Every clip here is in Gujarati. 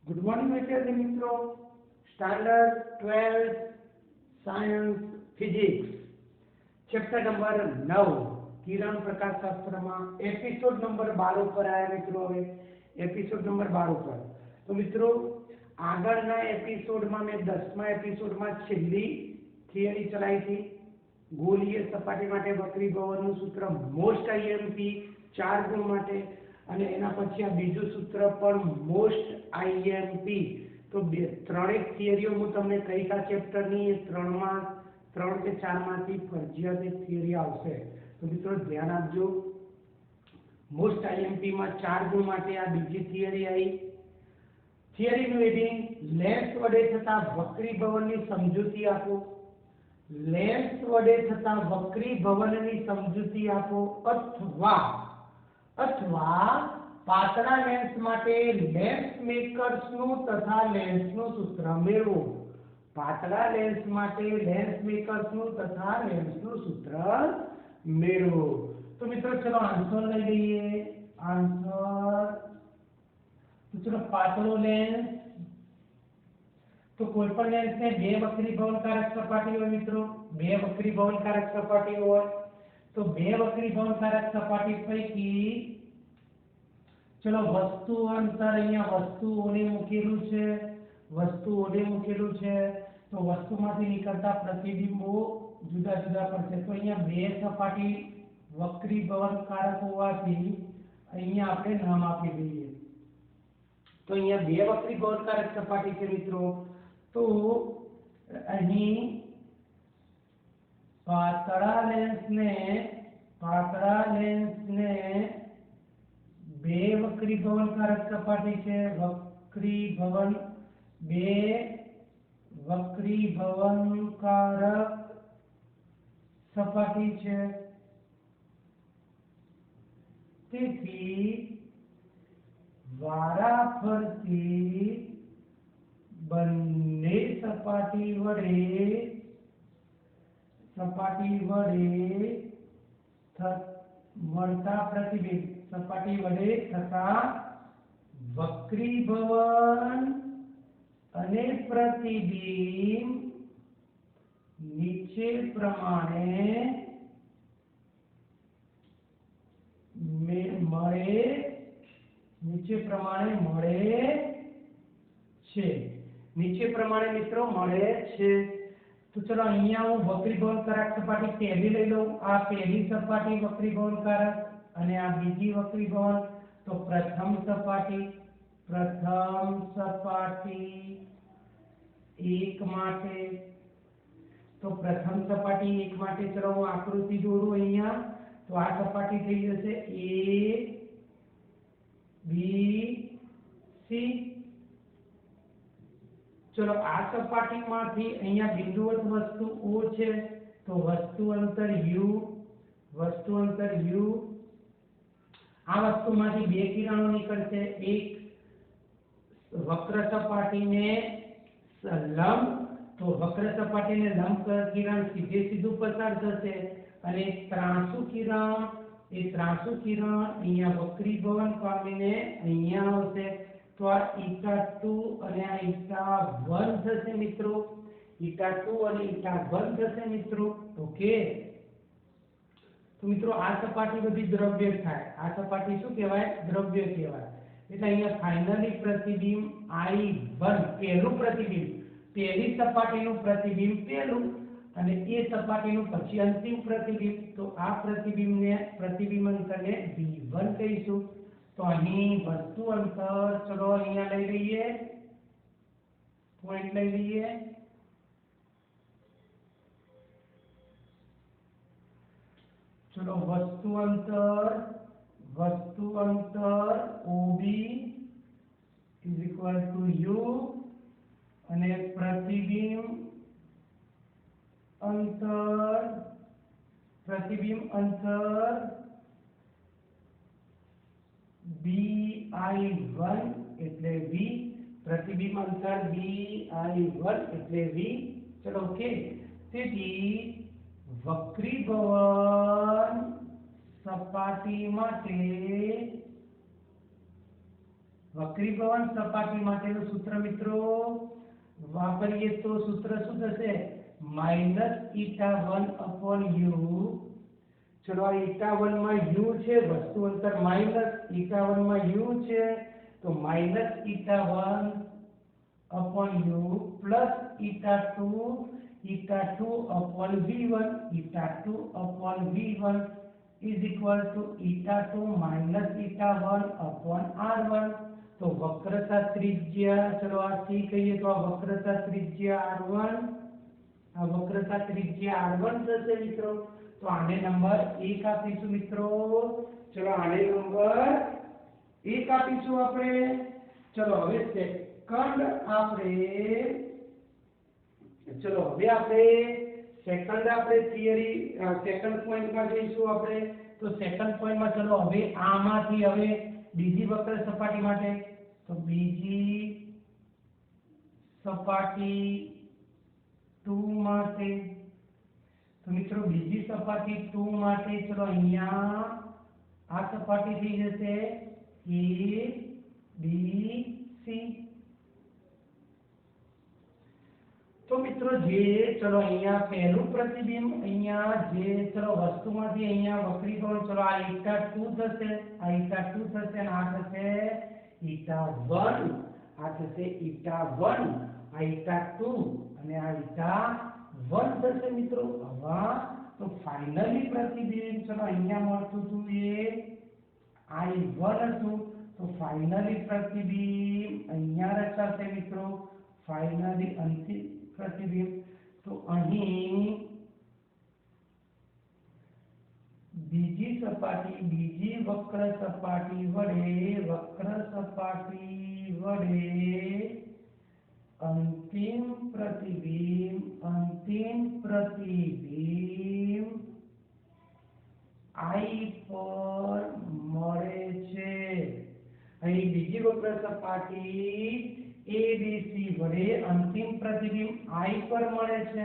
गुड मॉर्निंग विद्यार्थी मित्रों, standard 12 science physics chapter number 9 किरण प्रकाश शास्त्र में एपिसोड नंबर 12 पर आया मित्रों। હવે एपिसोड नंबर 12 पर तो मित्रों આગળના એપિસોડમાં મેં 10મા એપિસોડમાં છેલ્લી થિયરી ચલાવી હતી ગોળીય સપાટી માટે વક્રીભવનનું સૂત્ર મોસ્ટ આઈએમપી 4 ગુણ માટે અને એના પછી આ બીજું સૂત્ર પણ મોસ્ટ આઈએમપી। તો ત્રણેક થિયરીઓ હું તમને કઈક આ ચેપ્ટરની ત્રણમાં 3 કે 4 માંથી ફરજિયાત એક થિયરી આવશે। તો મિત્રો ધ્યાન આપજો, મોસ્ટ આઈએમપી માં 4 ગુણ માટે આ બીજી થિયરી આવી। થિયરીનું હેડિંગ લેન્સ વડે થતા વક્રીભવનની સમજૂતી આપો। લેન્સ વડે થતા વક્રીભવનની સમજૂતી આપો અથવા પાતળા લેન્સ માટે લેન્સ મેકર્સનું તથા લેન્સનું સૂત્ર મેળવો। પાતળા લેન્સ માટે લેન્સ મેકર્સનું તથા લેન્સનું સૂત્ર મેળવો। તો મિત્રો ચલો આન્સર લઈ લઈએ। આન્સર तो चलो पातળો लेंस तो कोईपण लेंस ने બે વક્રીભવનકારક સપાટી હોય મિત્રો, બે વક્રીભવનકારક સપાટી હોય तो બે વક્રીભવનકારક સપાટી પૈકી ચલો વસ્તુ અંતર અહીંયા વસ્તુઓને મૂકેલું છે તો વસ્તુમાંથી નીકળતા પ્રતિબિંબો જુદા જુદા પડશે। તો અહીંયા બે સપાટી વક્રીભવનકારક હોવાથી અહીંયા આપણે નામ આપી દઈએ। तो अहीं बे वक्रीभवनकारक सपाटी है मित्रों। तो अहीं पातळा लेंस ने बे वक्रीभवनकारक सपाटी है। वक्रीभवन बे वक्रीभवनकारक सपाटी है तेथी वाराफरती बंने सपाटी वडे મળતા પ્રતિબિંબ સપાટી વડે થતા વક્રીભવન અને પ્રતિબિંબ નીચે પ્રમાણે મળે मित्रों મળે છે। तो चलो अहींया हूँ वक्रीभवनकारक सपाटी पहली लई लऊं। आ पहली सपाटी वक्रीभवनकारक अने आ बीजी वक्रीभवन। तो प्रथम सपाटी एक माटे तो प्रथम सपाटी एक माटे चलो हूँ आकृति दोरूं अहींया। तो आ सपाटी थई जशे ए बी सी। चलो आ सपाटी मांथी अहींया बिंदुवत वस्तु ओ छे तो वस्तु अंतर u आ वस्तु मांथी बे किरणों निकळशे, एक वक्र सपाटी ने लंब तो वक्र सपाटी ने लंब किरण सीधे सीधું પસાર થશે અને ત્રાંસુ કિરણ અહીંયા વક્રીભવન પામીને અહીંયા આવશે। तो आ eta2 અને આ eta1 થશે મિત્રો, eta2 અને eta1 થશે મિત્રો। ओके तो મિત્રો આ સપાટી બધી દ્રવ્ય થાય। આ સપાટી શું કહેવાય? દ્રવ્ય કહેવાય। એટલે અહીંયા ફાઇનલી પ્રતિબિંબ I1 પહેલું પ્રતિબિંબ પહેલી સપાટીનું પ્રતિબિંબ પહેલું અને એ સપાટીનું પછી અંતિમ પ્રતિબિંબ। તો આ પ્રતિબિંબ અંતરને V1 કહીશું। तो अहीं वस्तु अंतर चलो अहींया लई लईए, पॉइंट लई लईए। चलो वस्तु अंतर OB is equal to U અને प्रतिबिंब अंतर BI1 એટલે V, प्रतिबिंब अंतर BI1 એટલે V। चलो ओके તેથી वक्रीभवन सपाटी माटे વક્રીભવન સપાટી માટેનું સૂત્ર મિત્રો વાપરીએ તો સૂત્ર શું થશે -η1/u। ચલો આ η1 માં u છે, વસ્તુ અંતર -η1 માં u છે, તો -η1/u plus η2/v1 η2/v1 is equal to η2 minus η1/r1। तो वक्रता त्रिज्या, चलो आ सी कहिए तो आ वक्रता त्रिज्या r1, आ वक्रता त्रिज्या r1 થશે મિત્રો। तो आने नंबर 1 આપીશું મિત્રો। चलो आने नंबर 1 આપીશું આપણે। चलो હવે સેકન્ડ આપણે, ચલો હવે આપણે સેકન્ડ આપણે થિયરી સેકન્ડ પોઈન્ટ માં જઈશું આપણે। તો સેકન્ડ પોઈન્ટ માં ચલો હવે આમાંથી હવે બીજી વક્ર સપાટી માટે, તો બીજી સપાટી 2 માટે, તો મિત્રો બીજી સપાટી 2 માટે ચલો અહીંયા આ સપાટી થઈ જશે A B C। तो मित्रों जे चलो अहिया पहलू प्रतिबिंब अहिया जे चलो वस्तुमांथी अहिया वक्रीभवन चलो आ η2 થશે, આ η2 થશે અને આ થશે η1, આ થશે η1, આ η2 અને આ η1 થશે મિત્રો। હવે તો ફાઇનલી प्रतिबिंब चलो अहिया મળતું હતું એ I1 હતું, તો ફાઇનલી प्रतिबिंब अहिया રચાશે મિત્રો। फाइनली अंतिम प्रतिबिंब तो અહીં બીજી સપાટી બીજી વક્ર સપાટી વડે અંતિમ प्रतिबिंब I પર મળે છે। અહીં બીજી વક્ર સપાટી ABC વડે અંતિમ પ્રતિબિંબ I પર મળે છે,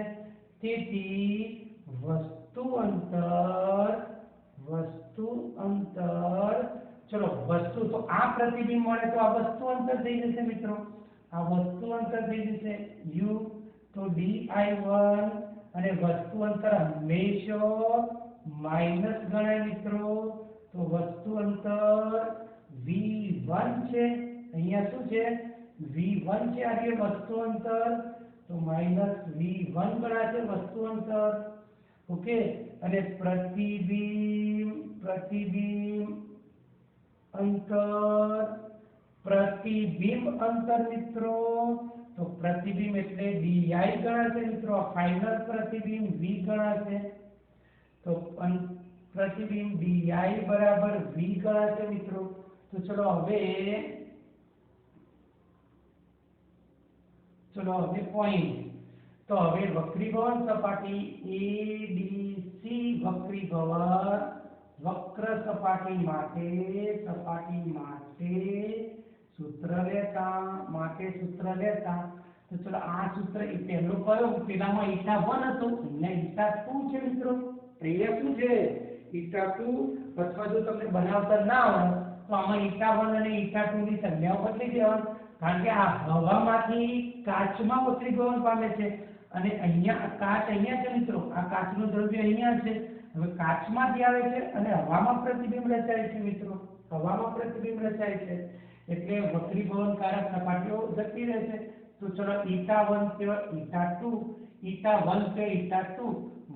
તેથી વસ્તુ અંતર ચલો વસ્તુ તો આ પ્રતિબિંબ મળે તો આ વસ્તુ અંતર થઈ જશે મિત્રો। આ વસ્તુ અંતર થઈ જશે u, તો di1 અને વસ્તુ અંતર હંમેશા માઈનસ ગણાય મિત્રો। તો વસ્તુ અંતર v1 છે, અહીંયા શું છે v1 છે, આ જે વસ્તુ અંતર તો માઈનસ v1 ગણાશે વસ્તુ અંતર। ઓકે, અને પ્રતિબિંબ અંતર મિત્રો, તો પ્રતિબિંબ એટલે di ગણાશે મિત્રો। આ ફાઇનલ પ્રતિબિંબ v ગણાશે, તો પ્રતિબિંબ di બરાબર v ગણાશે મિત્રો। તો ચલો હવે पॉइंट, तो હવે વક્રીભવન સપાટી ABC વક્ર સપાટી માટે સૂત્ર લેતા તો ચલો આ સૂત્ર એ પહેલો કયો પેલામાં η1 હતો, અહીંયા η2 છે મિત્રો। અહીંયા શું છે η2, અથવા જો તમને બનાવતા ના આવડે તો આમાં η1 અને η2 ની સંખ્યાઓ બદલી દેવાની, કારણ કે આ હવામાંથી કાચમાં વક્રીભવન પામે છે અને અહીંયા કાચ અહીંયા છે મિત્રો। આ કાચનું દ્રવ્ય અહીંયા છે, હવે કાચમાંથી આવે છે અને હવામાં પ્રતિબિંબ રચાય છે મિત્રો। હવામાં પ્રતિબિંબ રચાય છે એટલે વક્રીભવનકારક સપાટીઓ જતી રહેશે। તો ચલો η1 કે η2, η1 કે η2,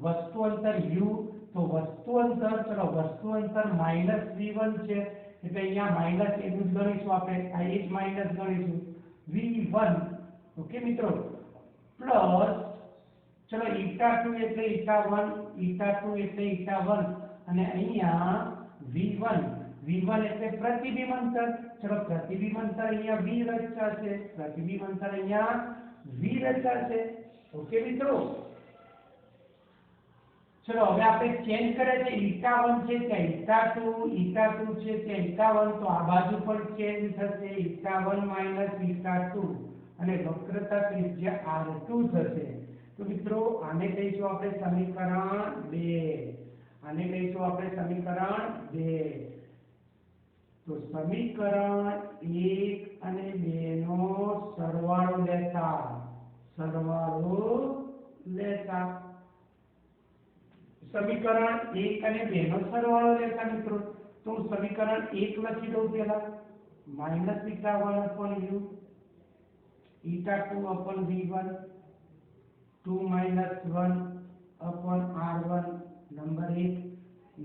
વસ્તુ અંતર u, તો વસ્તુ અંતર ચલો વસ્તુ અંતર -v1 છે એટલે અહીંયા માઈનસ એટલું જ ગણીશું આપણે, આ એક માઈનસ ગણીશું v1। ओके मित्रों, प्लस चलो η2 એટલે η1 એટલે η1 અને અહીંયા v1 એટલે પ્રતિબિંબ અંતર। ચલો પ્રતિબિંબ અંતર અહીંયા v રચાશે, પ્રતિબિંબ અંતર અહીંયા v રચાશે। ઓકે મિત્રો, चलो હવે આપણે ચેન્જ કરે છે η1 છે ત્યાં η2 છે ત્યાં η1, તો આ બાજુ પણ ચેન્જ થશે η1 - η2 અને વક્રતા ત્રિજ્યા r2 થશે। તો મિત્રો આને કહીશું આપણે સમીકરણ 2, આને કહીશું આપણે સમીકરણ 2। તો સમીકરણ 1 અને 2 નો સરવાળો લેતા સમીકરણ 1 અને 2 નો સરવાળો લેતા મિત્રો તો હું સમીકરણ 1 લખી દઉં પહેલા -η1/u η2/v1 2 - 1/r1 number 1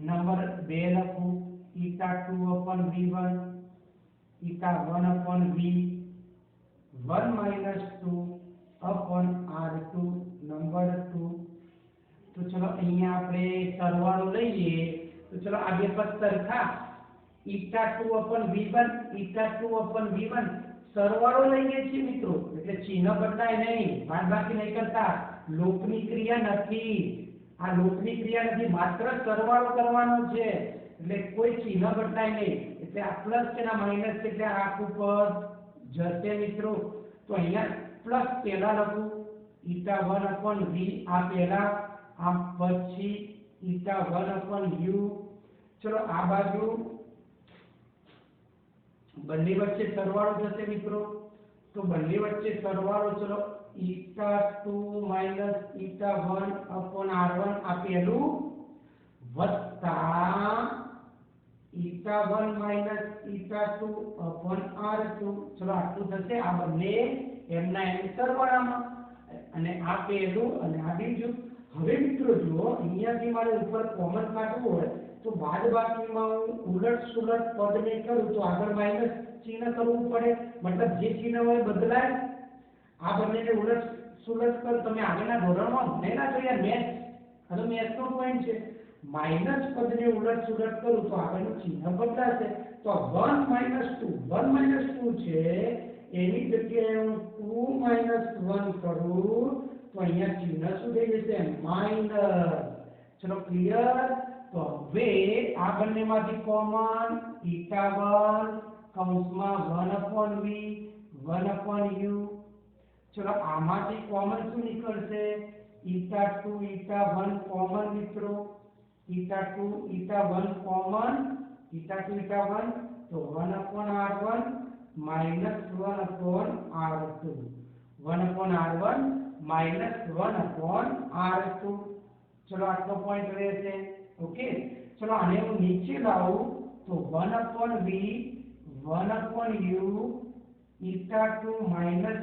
number 2 લખું η2/v1 η1/v 1 - 2/r2 નંબર 2 તો ચલો અહીંયા આપણે સરવાળો લઈએ તો ચલો આ બે પદ સરખા η2/v1 η2/v1 સરવાળો લઈએ છીએ મિત્રો એટલે ચિહ્ન બદલાય નહીં બાદબાકી નહીં કરતા લોપની ક્રિયા નથી આ લોપની ક્રિયા નથી માત્ર સરવાળો કરવાનો છે એટલે કોઈ ચિહ્ન બદલાય નહીં એટલે આ પ્લસ છે ના માઈનસ છે એટલે આખું પદ જશે મિત્રો તો અહીંયા પ્લસ પહેલા લખું η1/v આ પહેલા આ પછી η1/u ચલો આ બાજુ બંને વચ્ચે સરવાળો થશે મિત્રો તો બંને વચ્ચે સરવાળો ચલો η2 - η1/r1 આ પહેલું વત્તા η1 - η2/r2 ચલો આટલું થશે આ બંને એમના એમ સરવાળામાં અને આ પહેલું અને આ બીજું હવે મિત્રો જો અહીંયાથી મારે ઉપર કોમન કાઢવું હોય તો બાદબાકીમાં હું ઉલટ સુલટ પદને કરું તો આગળ માઈનસ ચિહ્ન કરવું પડે મતલબ જે ચિહ્ન હોય બદલાય આ બંનેને ઉલટ સુલટ કર તમે આગળના ધોરણમાં ભણેલા છો યાર મેથ્સ આ તો મેથ્સનો પોઈન્ટ છે માઈનસ પદને ઉલટ સુલટ કરું તો આગળનું ચિહ્ન બદલાશે તો 1 - 2 છે એની જગ્યાએ હું 2 - 1 કરું તો અહીંયા ચિહ્ન શું થઈ જશે માઈનસ ચલો ક્લિયર તો હવે આ બંનેમાંથી કોમન η1 કૌંસમાં 1/v 1/u ચલો આમાંથી કોમન શું નીકળશે η2 η1 કોમન મિત્રો η2 η1 કોમન η2 η1 તો 1/r1 - 1/r2 1/r1 - 1/r2 चलो आटलो पॉइंट રહેશે ओके चलो आने હું નીચે લાવું તો 1/v 1/u η2 -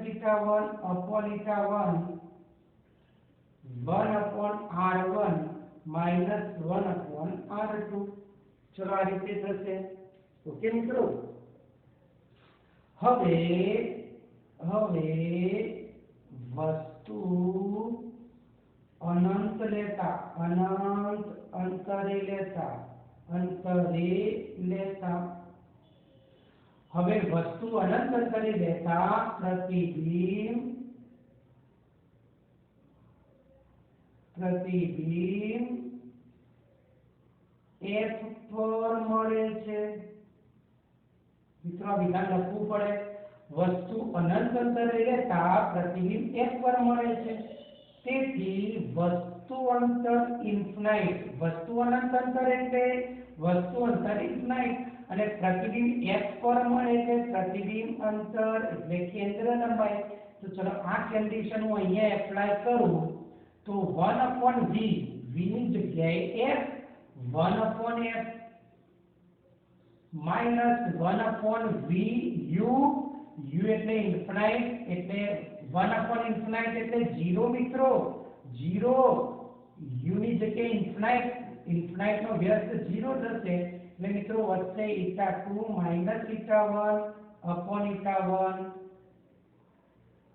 η1 upon η1 1/r1 - 1/r2 चलो આ રીતે થશે ઓકે મિત્રો હવે વસ્તુ अनंत लेता अनंत अंतरे लेता हवे वस्तु अनंत अंतरे लेता प्रतिबिंब f पर मळे छे मित्रों विधान लखવું પડે वस्तु अनंत अंतरे लेता प्रतिबिंब f पर मळे छे તેથી વસ્તુ અંતર ઇન્ફાઇનાઇટ વસ્તુ અનંત અંતર એટલે વસ્તુ અંતર ઇન્ફાઇનાઇટ અને પ્રતિબિંબ f પર મળે છે પ્રતિબિંબ અંતર એટલે કેન્દ્ર લંબાઈ તો ચલો આ કન્ડિશન હું અહીંયા એપ્લાય કરું તો 1/v v ની જગ્યાએ f 1/f minus 1/v u u એટલે ઇન્ફાઇનાઇટ એટલે 1/ઇન્ફાઇનાઇટ એટલે 0 મિત્રો 0 u ની જગ્યાએ ઇન્ફાઇનાઇટ નો વ્યસ્ત 0 થશે એટલે મિત્રો વધશે η2 - η1/η1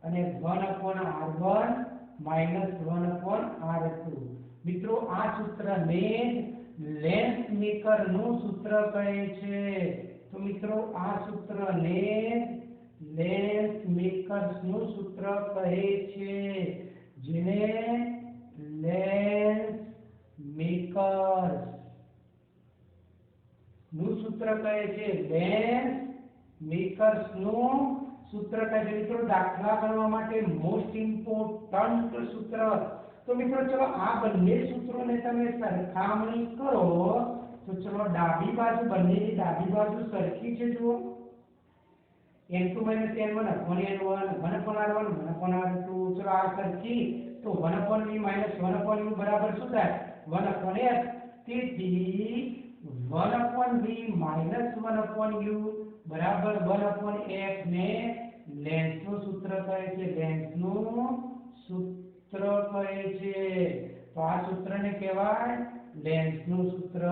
અને 1/r1 - 1/r2 મિત્રો આ સૂત્રને લેન્સ મેકર નું સૂત્ર કહે છે તો મિત્રો આ સૂત્રને लेंस मेकर्स નું સૂત્ર કહે છે જેને લેન્સ મેકર્સ નું સૂત્ર કહે છે લેન્સ મેકર્સ નું સૂત્ર કહે છે મિત્રો દાખલા ગણવા માટે મોસ્ટ ઇમ્પોર્ટન્ટ સૂત્ર તો મિત્રો ચલો આ બંને સૂત્રોને તમે સરખામણી કરો तो चलो डाबी बाजू બંનેની डाबी बाजू સરખી છે જુઓ n2 - n1 upon n1 1 upon r1 1 upon r2 चलो આ સરખી तो 1 upon v minus 1 upon u બરાબર શું થાય 1 upon f તેથી 1 upon v minus 1 upon u બરાબર 1 upon f ને લેન્સનું સૂત્ર કહે છે લેન્સનું સૂત્ર કહે છે તો આ સૂત્રને કહેવાય લેન્સનું સૂત્ર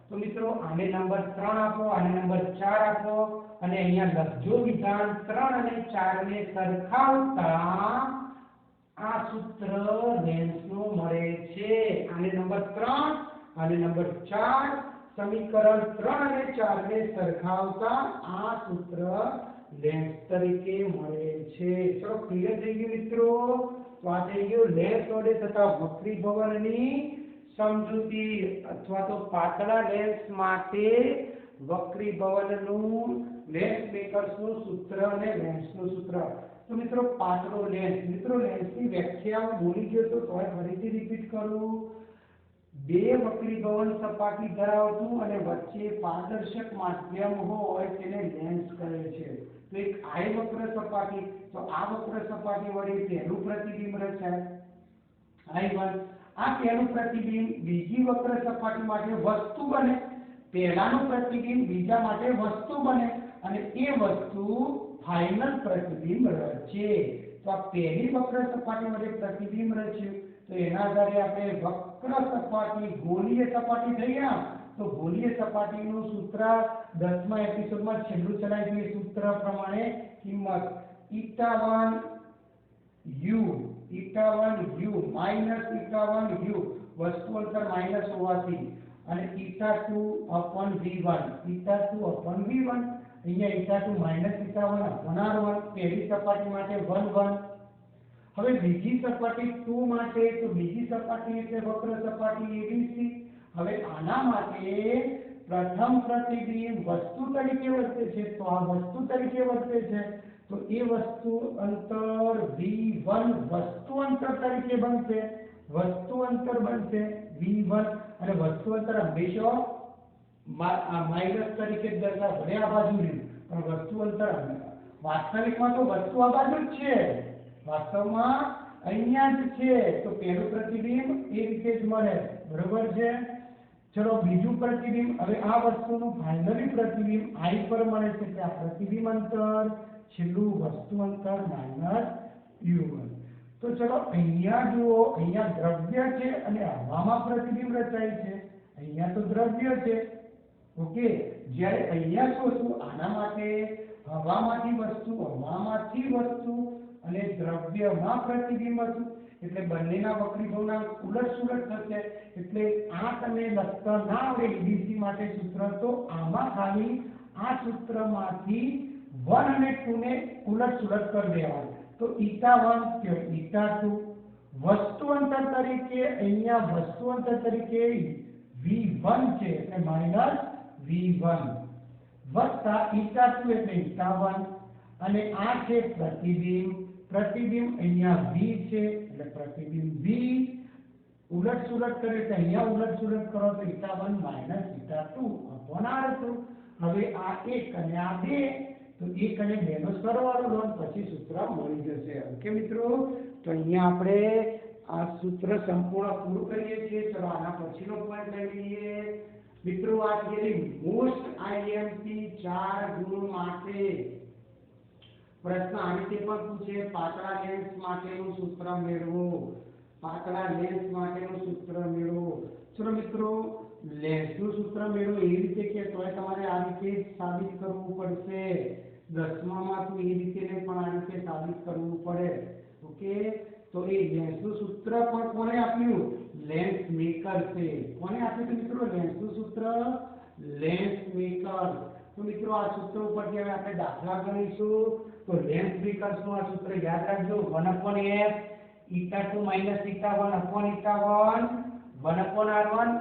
તો મિત્રો આને નંબર 3 આપો આને નંબર 4 આપો અને અહીંયા લખજો વિધાન 3 અને 4 ને સરખાવતા આ સૂત્ર લેન્સનું મળે છે આને નંબર 3 આને નંબર 4 સમીકરણ 3 અને 4 ને સરખાવતા આ સૂત્ર લેન્સ તરીકે મળે છે ચલો ક્લિયર થઈ ગયું મિત્રો તો આ થઈ ગયું લેન્સ વડે થતા વક્રીભવનની સમજૂતી અથવા તો પાતળા લેન્સ માટે વક્રીભવનનું લેન્સ મેકર્સનું સૂત્ર અને લેન્સનું સૂત્ર તો મિત્રો પાતળો લેન્સ મિત્રો લેન્સની વ્યાખ્યા હું ભૂલી ગયો તો તોય ફરીથી રિપીટ કરું બે વક્રીભવન સપાટી ધરાવતું અને વચ્ચે પારદર્શક માધ્યમ હોય તેને લેન્સ કહે છે તો એક આય વક્ર સપાટી તો આ વક્ર સપાટી વડે પહેલું પ્રતિબિંબ રચાય I1 આ પહેલું પ્રતિબિંબ બીજી વક્ર સપાટી માટે વસ્તુ બને પહેલાનું પ્રતિબિંબ બીજા માટે વસ્તુ બને અને એ વસ્તુ ફાઇનલ પ્રતિબિંબ રચે તો આ પહેલી વક્ર સપાટી વડે પ્રતિબિંબ રચ્યું તો એના આધારે આપણે વક્ર સપાટી ગોળીય સપાટી થઈ ગયા તો ગોળીય સપાટીનું સૂત્ર 10મા એપિસોડમાં છેલ્લું ચલાવી દઈએ સૂત્ર પ્રમાણે કિંમત η1 u minus η1 u વસ્તુ અંતર માઈનસ હોવાથી અને η2 upon v1 અહીંયા η2 minus η1 upon r1 પહેલી સપાટી માટે 1 1 હવે બીજી સપાટી 2 માટે તો બીજી સપાટી એટલે વક્ર સપાટી ABC હવે આના માટે પ્રથમ પ્રતિબિંબ વસ્તુ તરીકે વર્તે છે તો આ વસ્તુ તરીકે વર્તે છે તો એ વસ્તુ અંતર v1 વસ્તુ અંતર તરીકે બનશે v1 અને વસ્તુ અંતર હંમેશા માઈનસ તરીકે દર્શાવ ભલે આ બાજુ રહ્યું પણ વસ્તુ અંતર વાસ્તવિકમાં તો વસ્તુ આ બાજુ જ છે વાસ્તવમાં અહીંયા જ છે તો પહેલું પ્રતિબિંબ એ રીતે જ મળે બરોબર છે ચલો બીજું પ્રતિબિંબ હવે આ વસ્તુનું ફાઇનલી પ્રતિબિંબ I પર મળે છે કે આ પ્રતિબિંબ અંતર છેલ્લું વસ્તુ અંતર માઈનસ u1 તો ચલો અહીંયા જુઓ અહીંયા દ્રવ્ય છે અને હવામાં પ્રતિબિંબ રચાય છે અહીંયા તો દ્રવ્ય છે ઓકે જ્યારે અહીંયા શું હતું આના માટે હવામાંથી વસ્તુ અને દ્રવ્યમાં પ્રતિબિંબ હતું એટલે બંનેના વક્રીભવના ઉલટસુલટ થશે એટલે આ તમે લખતા ના આવડે EDC માટે સૂત્ર તો આમાં ખાલી આ સૂત્રમાંથી 1 અને 2 ને ઉલટસુલટ કરી દેવાનું તો η1 કે η2 વસ્તુ અંતર તરીકે અહીંયા વસ્તુ અંતર તરીકે v1 છે એટલે માઈનસ v1 વત્તા η2 એટલે η1 અને આ છે પ્રતિબિંબ અહીંયા v છે એટલે પ્રતિબિંબ v ઉલટસુલટ કરે તો અહીંયા ઉલટસુલટ કરો તો η1 માઈનસ η2 upon r2 હવે આ 1 અને આ 2 તો 1 અને 2 નો સરવાળો લો પછી સૂત્ર મળી જશે ઓકે મિત્રો તો અહીંયા આપણે આ સૂત્ર સંપૂર્ણ પૂરું કરીએ છીએ ચલો આના પછીનો પોઈન્ટ લઈ લઈએ મિત્રો આ થિયરી મોસ્ટ IMP 4 ગુણ માટે પ્રશ્ન આ રીતે પણ પૂછે પાતળા લેન્સ માટેનું સૂત્ર મેળવો ચલો મિત્રો લેન્સનું સૂત્ર મેળવો એ રીતે કે તોય તમારે આ રીતે સાબિત કરવું પડશે 10મામાં તો એ રીતે ને પણ આ રીતે સાબિત કરવું પડે ઓકે તો એ લેન્સનું સૂત્ર પણ કોને આપ્યું લેન્સ મેકર છે કોને આપ્યું મિત્રો લેન્સનું સૂત્ર લેન્સ મેકર તો મિત્રો આ સૂત્ર ઉપરથી હવે આપણે દાખલા ગણીશું તો લેન્સ મેકર્સનું આ સૂત્ર યાદ રાખજો 1/f η2 minus η1 upon η1 1/r1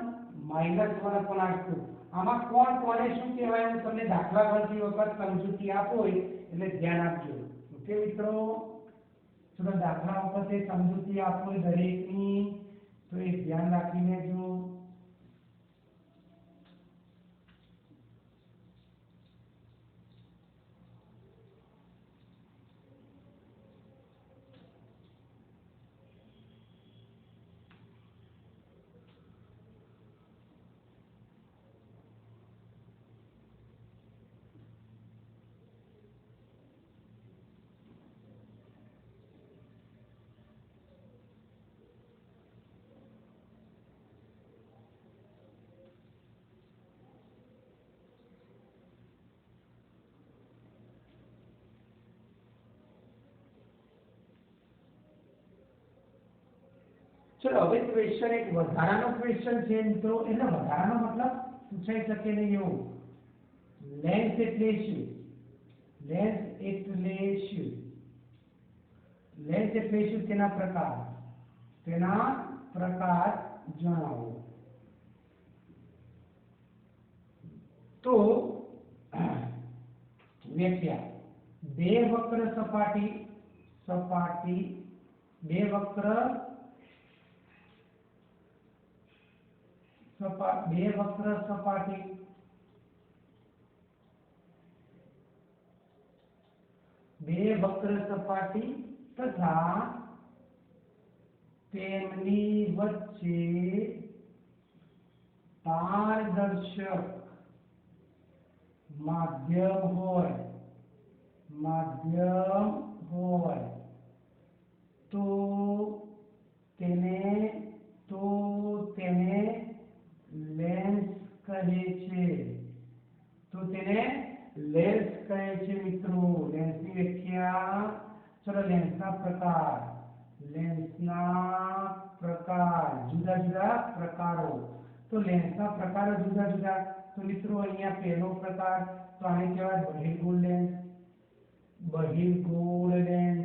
minus 1/r2 આમાં કોને શું કહેવાય હું તમને દાખલા ગણતી વખત સમજૂતી આપો એટલે ધ્યાન આપજો ઓકે મિત્રો ચલો દાખલા વખતે સમજૂતી આપો દરેકની તો એ ધ્યાન રાખીને જો चलो હવે ક્વેશ્ચન એક વધારાનો ક્વેશ્ચન છે મિત્રો, એટલે વધારાનો મતલબ પૂછાઈ શકે નહીં એવું. લેન્સ એટલે શું? લેન્સ એટલે શું? લેન્સ એટલે શું? તેના પ્રકાર જણાવો. તો વ્યાખ્યા: બે વક્ર સપાટી બે વક્ર સપાટી તથા તેમની વચ્ચે પારદર્શક માધ્યમ હોય તો તેને લેન્સ કહે છે. મિત્રો, લેન્સની વ્યાખ્યા. ચલો લેન્સના પ્રકાર જુદા જુદા પ્રકારો. તો લેન્સના પ્રકારો જુદા જુદા. તો મિત્રો અહીંયા પહેલો પ્રકાર, તો આને કહેવાય બહિર્ગોળ લેન્સ.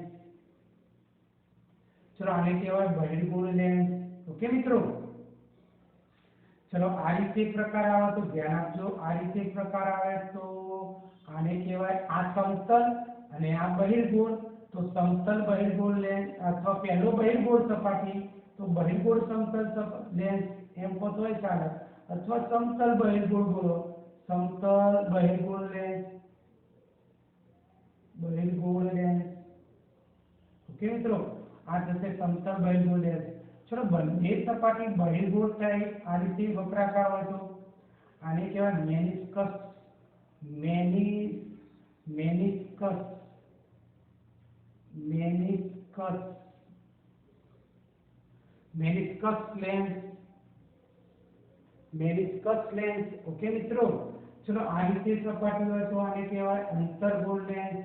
ચલો આને કહેવાય બહિર્ગોળ લેન્સ. ઓકે મિત્રો, ચલો આ રીતે પ્રકાર આવે તો ધ્યાન આપજો. આ રીતે પ્રકાર આવે તો આને કહેવાય આ સમતલ અને આ બહિર્ગોળ. તો સમતલ બહિર્ગોળ લેન્સ અથવા પહેલો બહિર્ગોળ સપાટી તો બહિર્ગોળ સમતલ લેન્સ એમ કહો તોય ચાલે, અથવા સમતલ બહિર્ગોળ બોલો, સમતલ બહિર્ગોળ લેન્સ. ઓકે મિત્રો, આ થશે સમતલ બહિર્ગોળ લેન્સ. ચલો બંને સપાટી બહિર્ગોળ થાય આ રીતે વક્રાકાર હોય તો આને કહેવાય મેનિસ્કસ લેન્સ. ઓકે મિત્રો, ચલો આ રીતે સપાટી હોય તો આને કહેવાય અંતર્ગોળ લેન્સ.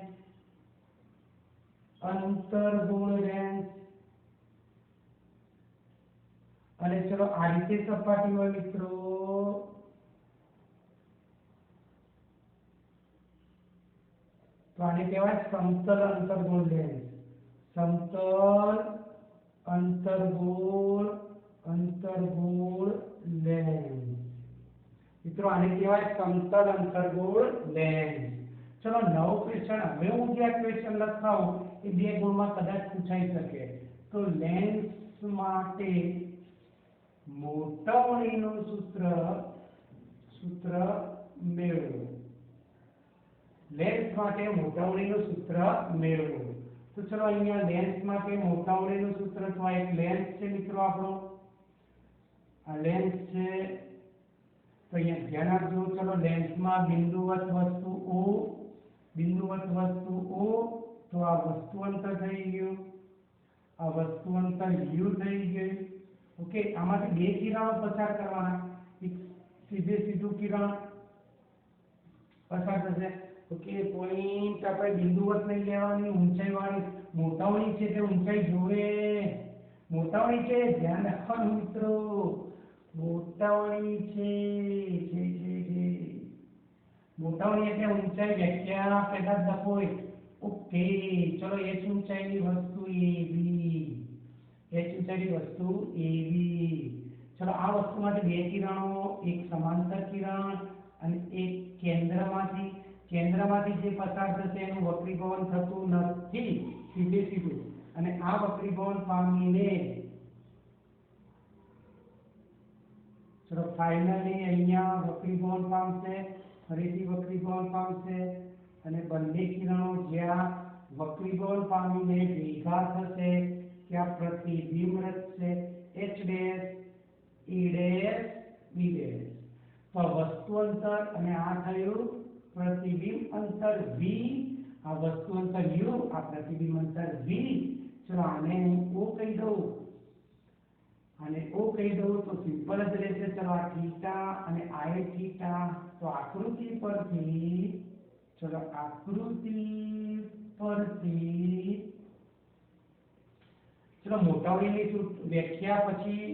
અને ચલો આ રીતે સપાટી હોય મિત્રો તો આને કહેવાય સમતલ અંતર્ગોળ લેન્સ. મિત્રો આને કહેવાય સમતલ અંતર્ગોળ લેન્સ. ચલો નવો ક્વેશ્ચન. હવે હું જે ક્વેશ્ચન લખાવું એ બે ગુણમાં કદાચ પૂછાઈ શકે. તો લેન્સ માટે મોટાવણીનું સૂત્ર મેળવો. લેન્સ માટે મોટાવણીનું સૂત્ર મેળવો. તો ચલો અહીંયા લેન્સ માટે મોટાવણીનું સૂત્ર તો આ એક લેન્સ છે મિત્રો આપણો. આ લેન્સ છે તો અહીંયા ધ્યાન આપજો. ચલો લેન્સમાં બિંદુવત વસ્તુ O, તો આ વસ્તુ અંતર થઈ ગયું, આ વસ્તુ અંતર U થઈ ગયું. ઓકે, આમાંથી બે કિરણો પસાર કરવાના. એક સીધું કિરણ પસાર થશે. ઓકે, પોઈન્ટ આપણે બિંદુવત નહીં લેવાની, ઊંચાઈ વાળી મોટાવણી છે તે ઊંચાઈ જોવે. મોટાવણી છે, ધ્યાન રાખવાનું મિત્રો, મોટાવણી છે. મોટાવણી એટલે ઊંચાઈ વ્યાખ્યા પહેલા જ લખોય. ઓકે, ચલો h ઊંચાઈની વસ્તુ AB. ચલો આ વસ્તુમાંથી બે કિરણો, એક સમાંતર કિરણ અને એક કેન્દ્રમાંથી જે પસાર થશે એનું વક્રીભવન થતું નથી, સીધું. અને આ વક્રીભવન પામીને ચલો ફાઇનલી અહીંયા વક્રીભવન પામશે, ફરીથી વક્રીભવન પામશે અને બંને કિરણો જ્યાં વક્રીભવન પામીને ભેગા થશે ત્યાં પ્રતિબિંબ રચશે, H dash E dash B dash. તો વસ્તુ અંતર અને આ થયું પ્રતિબિંબ અંતર V. આ વસ્તુ અંતર U, આ પ્રતિબિંબ અંતર V. ચલો આને હું O કહી દઉં તો સિમ્પલ જ રહેશે. ચલો આ થીટા અને આ એ થીટા. તો આકૃતિ પરથી ચલો મોટાવણીની વ્યાખ્યા પછી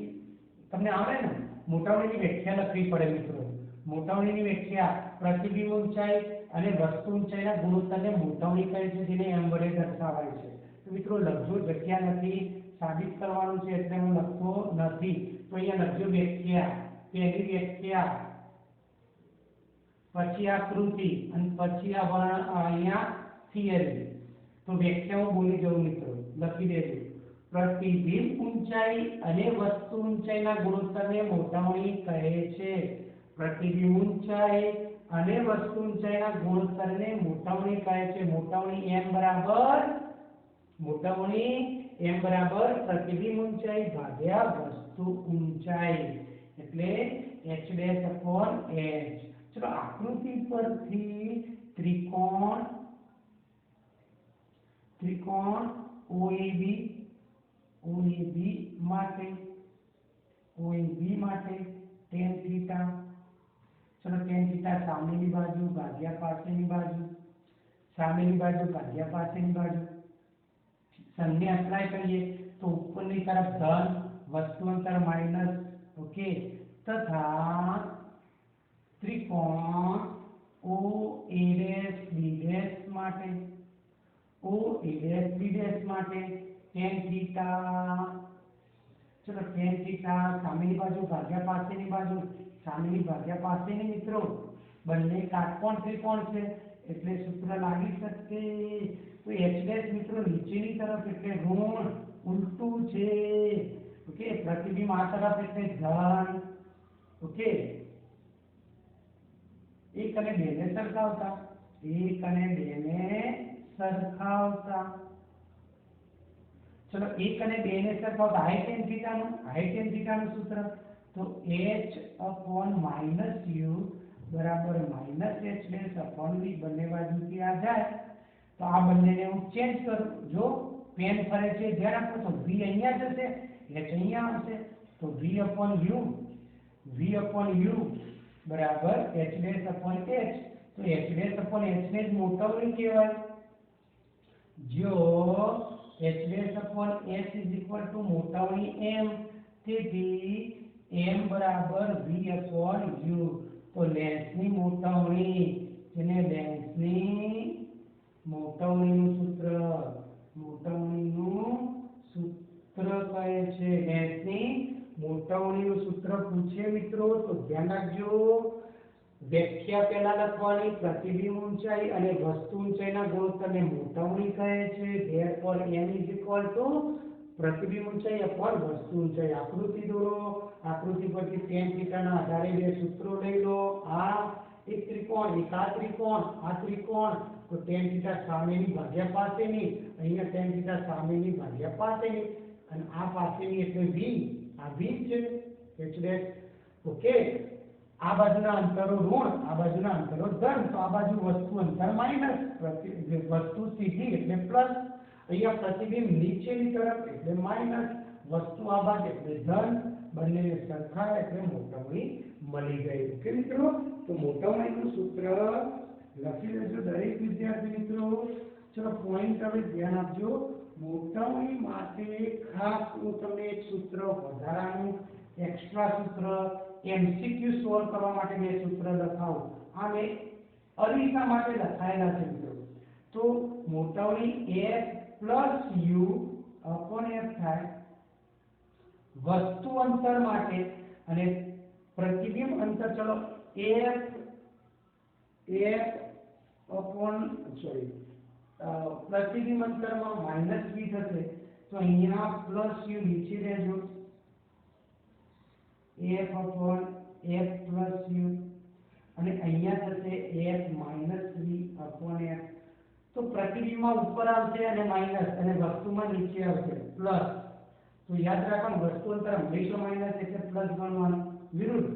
તમને આવડે ને, મોટાવણીની વ્યાખ્યા લખવી પડે મિત્રો. મોટાવણીની વ્યાખ્યા પ્રતિબિંબ ઊંચાઈ અને વસ્તુ ઊંચાઈના ગુણોત્તરને મોટાવણી કહે છે, જેને m વડે દર્શાવાય છે. તો મિત્રો લખજો, જગ્યા નથી, સાબિત કરવાનું છે એટલે હું લખતો નથી. તો અહીંયા લખજો વ્યાખ્યા, પહેલી વ્યાખ્યા, પછી આકૃતિ અને પછી અહીંયા થિયરી. તો વ્યાખ્યાઓ બોલી જવું મિત્રો, લખી દેજો. પ્રતિબિંબ ઊંચાઈ અને વસ્તુ ઊંચાઈના ગુણોત્તરને મોટાવણી કહે છે. પ્રતિબિંબ ઊંચાઈ અને વસ્તુ ઊંચાઈના ગુણોત્તરને મોટાવણી કહે છે. મોટાવણી m બરાબર પ્રતિબિંબ ઊંચાઈ ભાગ્યા વસ્તુ ઊંચાઈ, એટલે h'/h. ચલો આકૃતિ પરથી ત્રિકોણ OAB માટે tan થીટા, ચલો tan થીટા સામેની બાજુ ભાગ્યા પાછળની બાજુ, સામેની બાજુ ભાગ્યા પાછળની બાજુ. સંને એપ્લાય કરીએ તો ઉપરની તરફ ધન, વસ્તુ અંતર માઈનસ. ઓકે, તથા ત્રિકોણ OAB' માટે tan થીટા, ચલો tan થીટા સામેની બાજુ ભાગ્યા પાછળની બાજુ, સામેની ભાગ્યા પાછળની મિત્રો, બંને કાટકોણ ત્રિકોણ છે એટલે સૂત્ર લાગી શકશે. તો h' મિત્રો નીચેની તરફ એટલે ઋણ, ઉલટું છે. ઓકે, પ્રતિબિંબ આ તરફ એટલે ધન. ઓકે, 1 અને 2 ને સરખાવતા, 1 અને 2 ને સરખાવતા. ચલો 1 અને 2 ને સરખાવતા હાઈ tan થીટાનું સૂત્ર તો h/-u બરાબર -h'/v. બંને બાજુથી આ જાય તો આ બંનેને હું ચેન્જ કરું. જો પેન ફરે છે ધ્યાન આપો તો v અહીંયા જશે, h અહીંયા આવશે, તો v/u બરાબર h'/h. તો h'/h ને જ મોટાવણી કહેવાય. જો h'/h મોટાવણી m, તેથી m બરાબર v/u. તો લેન્સની મોટાવણી, જેને લેન્સની મોટાવણીનું સૂત્ર કહે છે. લેન્સની મોટાવણીનું સૂત્ર પૂછે મિત્રો તો ધ્યાન રાખજો, વ્યાખ્યા પહેલા લખવાની. પ્રતિબિંબ ઊંચાઈ અને વસ્તુ ઊંચાઈના ગુણોત્તરને મોટાવણી કહે છે. therefore m પ્રતિબિંબ ઊંચાઈ અપોન વસ્તુ ઊંચાઈ. આકૃતિ દોરો, આકૃતિ પરથી tan થીટાના આધારે બે સૂત્રો લઈ લો. આ એક ત્રિકોણ, એક આ ત્રિકોણ, તો tan થીટા સામેની ભાગ્યા પાસેની, અહીંયા tan થીટા સામેની ભાગ્યા પાસેની, અને આ પાસેની એટલે v, આ v છે h'. ઓકે, આ બાજુના અંતરો ઋણ, આ બાજુના અંતરો ધન, તો આ બાજુ વસ્તુ અંતર માઈનસ, વસ્તુ સીધી એટલે પ્લસ. અહીંયા પ્રતિબિંબ નીચેની તરફ એટલે માઈનસ, વસ્તુ આ બાજુ એટલે ધન, બંનેને સરખાવે એટલે મોટાવણી મળી ગઈ. ઓકે મિત્રો, તો મોટાવણીનું સૂત્ર લખી લેજો દરેક વિદ્યાર્થી મિત્રો. ચલો પોઈન્ટ હવે ધ્યાન આપજો. મોટાવણી માટે ખાસ હું તમને એક સૂત્ર વધારાનું એક્સ્ટ્રા સૂત્ર MCQ સોલ્વ કરવા માટે બે સૂત્ર લખાવું. આને અરીસા માટે લખાયેલા છે મિત્રો. તો મોટાવણી f+u/f થાય વસ્તુ અંતર માટે, અને પ્રતિબિંબ અંતર ચલો પ્રતિબિંબ અંતરમાં -v થશે, તો અહીંયા +u નીચે રહેજો, f/f+u, અને અહીંયા થશે f-v/f. તો પ્રતિબિંબમાં ઉપર આવશે અને માઈનસ, અને વસ્તુમાં નીચે આવશે પ્લસ. તો યાદ રાખવાનું, વસ્તુ અંતર હંમેશા માઈનસ એટલે પ્લસ ગણવાનું, વિરુદ્ધ,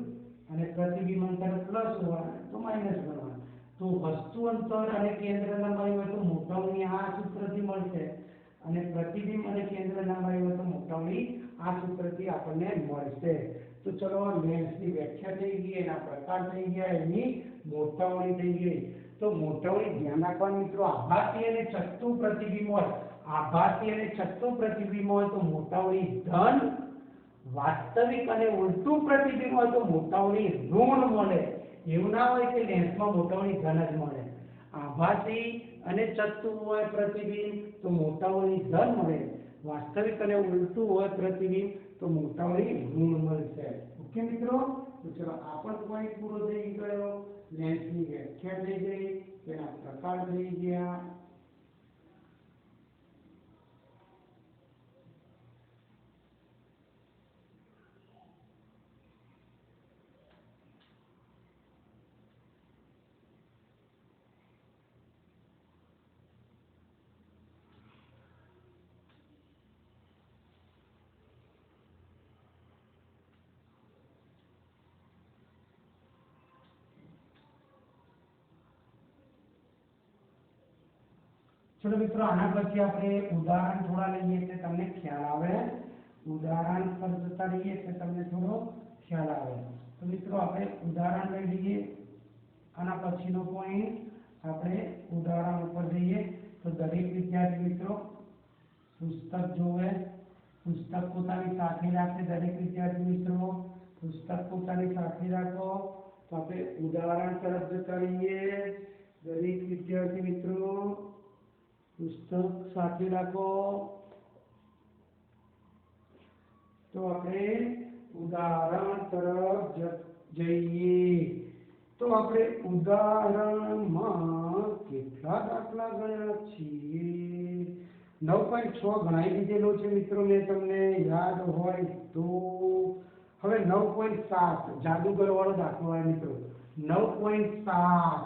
અને પ્રતિબિંબ અંતર પ્લસ હોવાનું તો માઈનસ ગણવાનું. તો વસ્તુ અંતર અને કેન્દ્ર લંબાઈ હોય તો મોટાવણી આ સૂત્રથી મળશે, અને પ્રતિબિંબ અને કેન્દ્ર લંબાઈ હોય તો મોટાવણી આ સૂત્રથી આપણને મળશે. તો ચલો લેન્સની વ્યાખ્યા થઈ ગઈ, એના પ્રકાર થઈ ગયા, એની મોટાવણી થઈ ગઈ. તો મોટાવણી ધ્યાન રાખવાનું મિત્રો, આભાસી અને ચત્તુ પ્રતિબિંબ હોય, આભાસી અને છતું પ્રતિબિંબ હોય તો મોટાઓની ધન, વાસ્તવિક અને ઉલટું પ્રતિબિંબ હોય તો મોટાઓની ઋણ મળે. એવું ના હોય કે લેન્સમાં મોટાઓની ધન જ મળે. આભાસી અને છતું હોય પ્રતિબિંબ તો મોટાઓની ધન મળે, વાસ્તવિક અને ઉલટું હોય પ્રતિબિંબ તો મોટાઓની ઋણ મળશે. ઓકે મિત્રો, તો ચલો આ પણ પોઈન્ટ પૂરો થઈ ગયો. લેન્સની વ્યાખ્યા થઈ ગઈ, તેના પ્રકાર થઈ ગયા. चलो मित्रों, आना પછી આપણે ઉદાહરણ થોડા લઈએ એટલે તમને ખ્યાલ આવે. ઉદાહરણ પર જતા રહીએ એટલે તમને થોડો ખ્યાલ આવે. તો મિત્રો આપણે ઉદાહરણ લઈ લઈએ. આના પછીનો પોઈન્ટ આપણે ઉદાહરણ ઉપર જઈએ તો દરેક વિદ્યાર્થી મિત્રો પુસ્તક જોવે, પુસ્તક પોતાની સાથે રાખે. દરેક વિદ્યાર્થી મિત્રો પુસ્તક પોતાની સાથે રાખો. તો આપણે ઉદાહરણ તરફ જતા રહીએ. દરેક વિદ્યાર્થી મિત્રો પુસ્તક સાથે રાખો. તો આપણે ઉદાહરણ તરફ જઈએ. તો આપણે ઉદાહરણમાં કેટલા દાખલા ગણ્યા છીએ? 9.6 ગણાઈ દીધેલો છે મિત્રો, મેં તમને યાદ હોય તો. હવે 9.7 જાદુગર વાળો દાખલો હોય મિત્રો. 9.7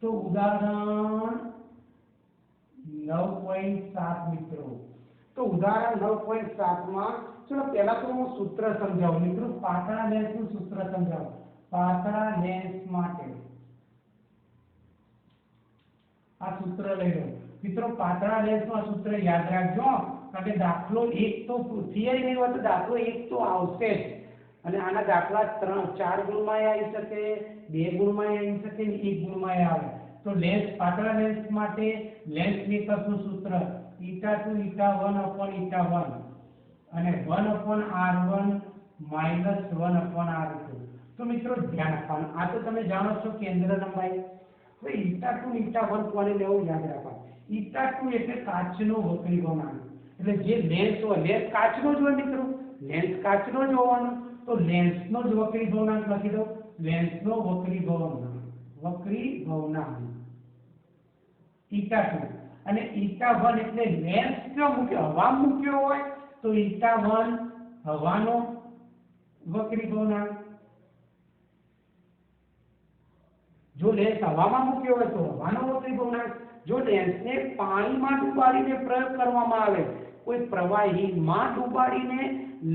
તો ઉદાહરણ 9.7 મિત્રો. તો ઉદાહરણ 9.7 માં ચલો પહેલા તો હું સૂત્ર સમજાવું મિત્રો. પાતળા લેન્સનું સૂત્ર સમજાવું. પાતળા લેન્સ માટે આ સૂત્ર લઈ લો મિત્રો. પાતળા લેન્સનું આ સૂત્ર યાદ રાખજો, કારણ કે દાખલો એક તો થિયરી નહીં હોય તો દાખલો એક તો આવશે જ. અને આના દાખલા 4 ગુણમાં આવી શકે, 2 ગુણમાં આવી શકે, 1 ગુણમાં આવે. તો લેન્સ, પાતળા લેન્સ માટે લેન્સ મેકર્સનું સૂત્ર η2 η1/η1 અને 1/r1 - 1/r2. તો મિત્રો ધ્યાન આપવાનું. આ તો તમે જાણો છો કેન્દ્ર લંબાઈ. હવે η2 η1 કોને લેવું યાદ રાખવાનું. η2 એટલે કાચનો વક્રી ગુણાંક. એટલે જે લેન્સ હોય, લેન્સ કાચનો જ હોય મિત્રો, લેન્સ કાચનો જ હોવાનો. તો લેન્સનો જ વક્રી ગુણાંક લખી દો. લેન્સનો વક્રી ગુણાંક, વક્રી ગુણાંક η2. અને η1 એટલે લેન્સ જો મૂક્યો, હવા મૂક્યો હોય તો η1 હવાનો વક્રી ગુણાંક. જો લેન્સ હવામાં મૂક્યો હોય તો હવાનો વક્રી ગુણાંક. જો લેન્સને પાણીમાં ડુબાડીને પ્રયોગ કરવામાં આવે, કોઈ પ્રવાહીમાં ડુબાડીને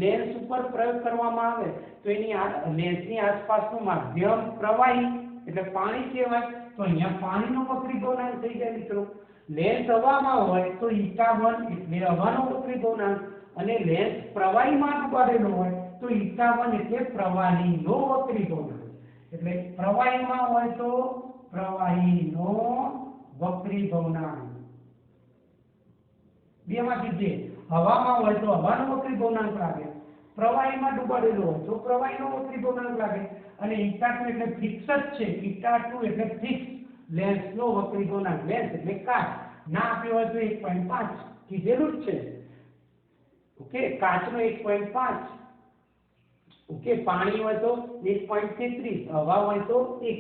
લેન્સ ઉપર પ્રયોગ કરવામાં આવે તો એની લેન્સની આસપાસનું માધ્યમ પ્રવાહી એટલે પાણી કહેવાય. તો અહીંયા પાણીનો વક્રી ગુણાંક થઈ જાય મિત્રો. લેન્સ હવામાં હોય તો η1 એટલે હવાનો વક્રી ગુણાંક, અને લેન્સ પ્રવાહીમાં ડુબાડેલો હોય તો η1 એટલે પ્રવાહીનો વક્રી ગુણાંક. એટલે પ્રવાહીમાં હોય તો પ્રવાહીનો વક્રી ગુણાંક. બેમાંથી જે હવામાં હોય તો હવાનો વક્રી ગુણાંક લાગે, પ્રવાહીમાં ડુબાડેલો હોય તો પ્રવાહીનો વક્રી ગુણાંક લાગે. અને η2 એટલે ફિક્સ જ છે. η2 એટલે ફિક્સ લેન્સનો વક્રી ગુણાંક. લેન્સ એટલે કાચ. ના આપ્યો હોય તો 1.5 કીધેલું જ છે. ઓકે, કાચનો 1.5. ઓકે, પાણી હોય તો 1.33, હવા હોય તો 1.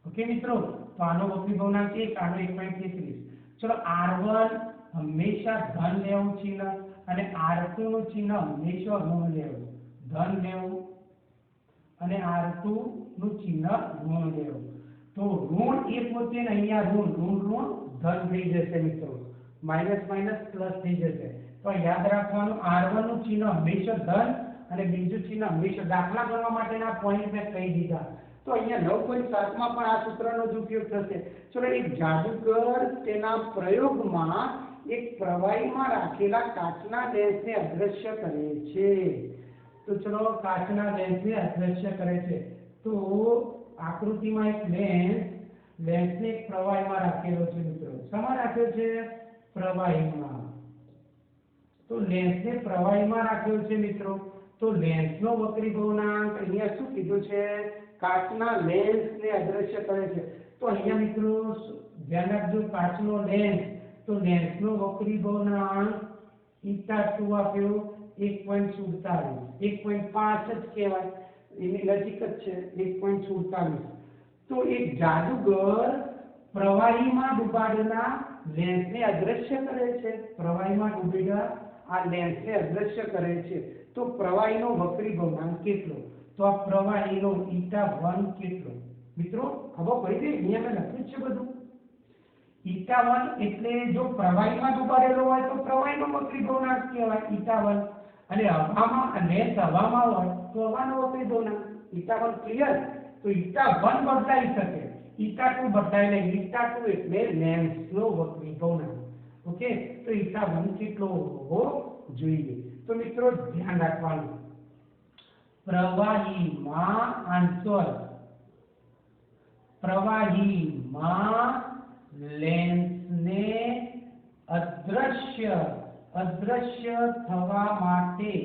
ઓકે મિત્રો, તો આનો વક્રી ગુણાંક 1, આનો 1.33. ચલો r1 હંમેશા ધન લેવું ચિહ્ન અને r2 નું ચિહ્ન હંમેશા ઋણ લેવું. ધન લેવું અને r2 નું ચિહ્ન ઋણ લેવું. તો ઋણ એ પોતે ને અહીંયા ઋણ ધન થઈ જશે મિત્રો. માઈનસ માઈનસ પ્લસ થઈ જશે. તો યાદ રાખવાનું, r1 નું ચિહ્ન હંમેશા ધન અને બીજું ચિહ્ન હંમેશા. દાખલા ગણવા માટેના પોઈન્ટ મેં કહી દીધા. તો અહીંયા 9.7 માં પણ આ સૂત્રનો જ ઉપયોગ થશે. ચલો, એક જાદુગર તેના પ્રયોગમાં એક પ્રવાહીમાં રાખેલા કાચના લેન્સને અદ્રશ્ય કરે છે. તો ચલો, કાચના લેન્સને અદ્રશ્ય કરે છે. તો આકૃતિમાં એક લેન્સને એક પ્રવાહીમાં રાખેલો છે મિત્રો. શેમાં રાખ્યો છે? પ્રવાહીમાં, તો લેન્સને પ્રવાહીમાં રાખ્યો છે મિત્રો। તો લેન્સનો વક્રી ભવનાંક અહીંયા શું કીધું છે, કાચના લેન્સને અદ્રશ્ય કરે છે। તો અહીંયા મિત્રો ધ્યાન રાખજો, કાચનો લેન્સ, તો લેન્સનો વક્રી ભવનાંક η2 આપ્યો 1.47, 1.5 જ કહેવાય, એની નજીક જ છે 1.47। તો એક જાદુગર પ્રવાહીમાં ડૂબાડેલા લેન્સને અદ્રશ્ય કરે છે, પ્રવાહીમાં ડૂબેલા આ લેન્સને અદ્રશ્ય કરે છે। તો પ્રવાહીનો વક્રી ભવનાંક કેટલો, તો આ પ્રવાહીનો η1 કેટલો મિત્રો ખબર પડી ગઈ? અહીંયા મેં લખ્યું છે બધું। η1 એટલે જો પ્રવાહીમાં ડૂબાડેલો હોય તો પ્રવાહીનો વક્રી ભવનાંક કહેવાય η1, અને હવામાં લેન્સ હવામાં હોય તો હવાનો વક્રી ભવનાંક η1 ક્લિયર। તો η1 બદલાઈ શકે, η2 બદલાય નહીં, η2 એટલે લેન્સનો વક્રી ભવનાંક। ઓકે, તો η1 કેટલો હોવો જોઈએ? તો મિત્રો ધ્યાન રાખવાનું, પ્રવાહીમાં આન્સર, પ્રવાહીમાં લેન્સને અદ્રશ્ય થવા માટેની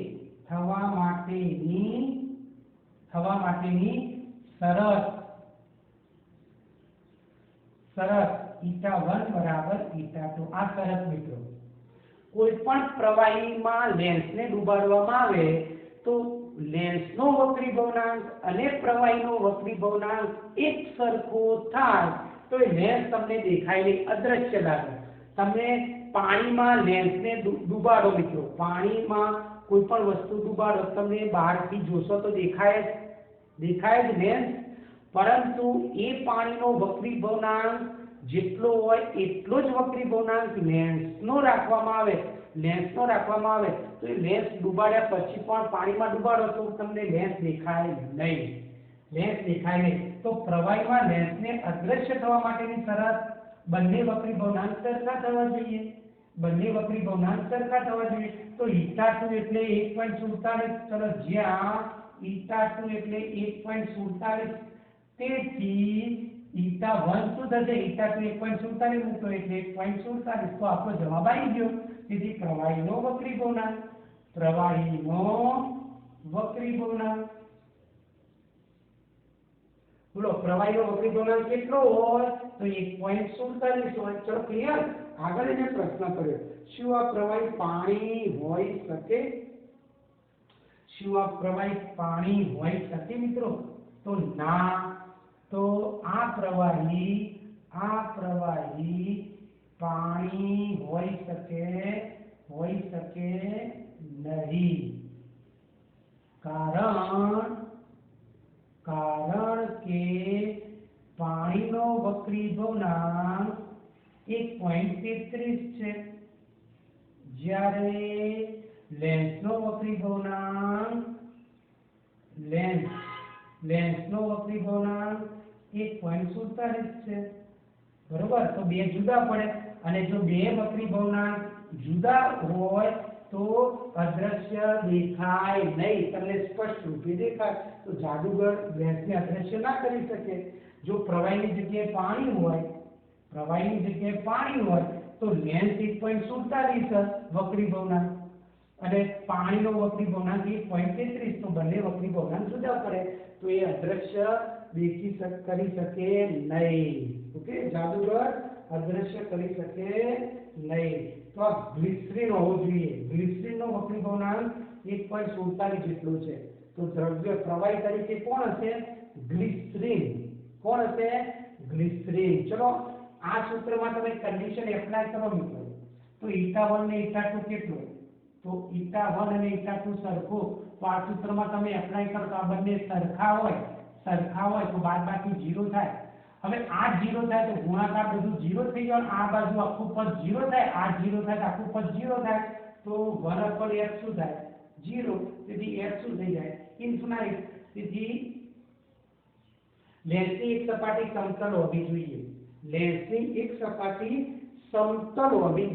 શરત η1 બરાબર η2। આ શરત મિત્રો, કોઈ પણ પ્રવાહીમાં લેન્સને ડૂબાડવામાં આવે તો લેન્સનો વક્રી ભવનાંક અને પ્રવાહીનો વક્રી ભવનાંક એક સરખો થાય તો એ લેન્સ તમને દેખાય નહીં, અદ્રશ્ય લાગે। તમે પાણીમાં લેન્સને ડૂબાડો મિત્રો, પાણીમાં કોઈ પણ વસ્તુ ડૂબાડો, તમને બહારથી જોશો તો દેખાય જ લેન્સ, પરંતુ એ પાણીનો વક્રી ભવનાંક જેટલો હોય એટલો જ વક્રી ભવનાંક લેન્સનો રાખવામાં આવે, તો એ લેન્સ ડૂબાડ્યા પછી પણ પાણીમાં ડૂબાડો તો તમને લેન્સ દેખાય નહીં। તો પ્રવાહીમાં લેન્સને અદ્રશ્ય થવા માટેની શરત, બંને વક્રી ભવનાંક સરખા થવા જોઈએ, તો η2 એટલે 1.47, ચલો જ્યાં η2 એટલે 1.47, તેથી η1 શું થશે, η2 1.47 મૂકો એટલે 1.47, તો આપણો જવાબ આવી ગયો। તેથી પ્રવાહીનો વક્રી ભવનાંક, બોલો પ્રવાહીનો વક્રી ભવનાંક કેટલો હોય, તો 1.47 હોય। ચલો ક્લિયર? આગળ એને પ્રશ્ન કર્યો, શું આ પ્રવાહી પાણી હોઈ શકે, મિત્રો? તો ના, તો આ પ્રવાહી પાણી હોઈ શકે નહીં, કારણ કે પાણીનો વક્રી ભવનાંક 1.33 છે, જ્યારે લેન્સનો વક્રી ભવનાંક 1.47 છે, બરોબર? તો બે જુદા પડે, અને જો બે વક્રી ભવનાંક જુદા હોય તો અદ્રશ્ય દેખાય નહીં, તમને સ્પષ્ટ રૂપે દેખાય। તો જાદુગર લેન્સને અદ્રશ્ય ના કરી શકે। જો પ્રવાહીની જગ્યાએ પાણી હોય તો લેન્સ 1.47 વક્રી ભવનાંક અને પાણીનો વક્રી ભવનાંક 1.33, તો બંને વક્રી ભવનાંક જુદા પડે, તો એ અદ્રશ્ય કરી શકે નહીં। ઓકે, જાદુગર અદ્રશ્ય કરી શકે નહીં। તો આ ગ્લિસરીન હોવો જોઈએ, ગ્લિસરીનનો વક્રી ભવનાંક 1.47 જેટલો છે, તો દ્રવ્ય પ્રવાહી તરીકે કોણ હશે, ગ્લિસરીન। ચલો આ સૂત્રમાં તમે કન્ડિશન એપ્લાય કરો મિત્રો, તો η1 ને η2 કેટલો, તો η1 અને η2 સરખો, તો આ સૂત્રમાં તમે એપ્લાય કરો તો આ બંને સરખા હોય તો બાદબાકી 0 થાય। હવે આ 0 થાય તો ગુણાકાર બધું 0 થઈ ગયો, આ બાજુ આખું પદ 0 થાય, આ 0 થાય તો આખું પદ 0 થાય, તો 1/f શું થાય, 0, તેથી f શું થઈ જાય, ઇન્ફિનાઇટ। તેથી લેન્સની એક સપાટી સમતલ હોવી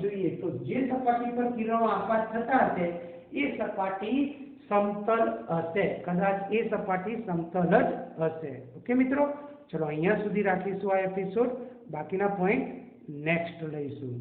જોઈએ, તો જે સપાટી પર કિરણો આપાત થતા હશે એ સપાટી સમતલ હશે, કદાચ એ સપાટી સમતલ જ હશે। ઓકે મિત્રો, ચલો અહીંયા સુધી રાખીશું આ એપિસોડ, બાકીના પોઈન્ટ નેક્સ્ટ લઈશું।